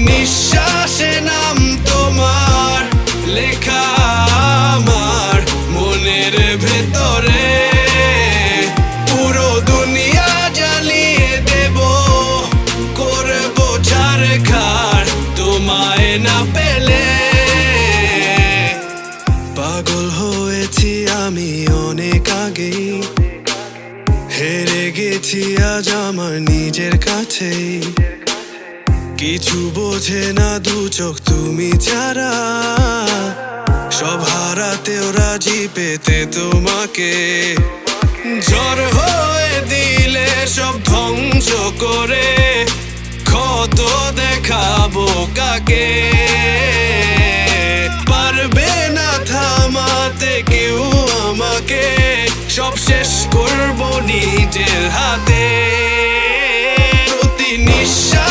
নিঃশ্বাসে নাম তোমার লেখা আমার মনের ভেতরে। পুরো দুনিয়া জ্বালিয়ে দেব, করবো ছারখার তোমায় না পেলে। পাগল হয়েছি আমি অনেক আগেই, হেরে গেছি আজ আমার নিজের কাছেই। কিছু বোঝে না দু চোখ তুমি ছাড়া, সব হারাতেও রাজি পেতে তোমাকে। ঝড় হয়ে দিলে সব ধ্বংস করে ক্ষত দেখাবো কাকে। পারবে না থামাতে কেউ আমাকে, সব শেষ করবো নিজের হাতে।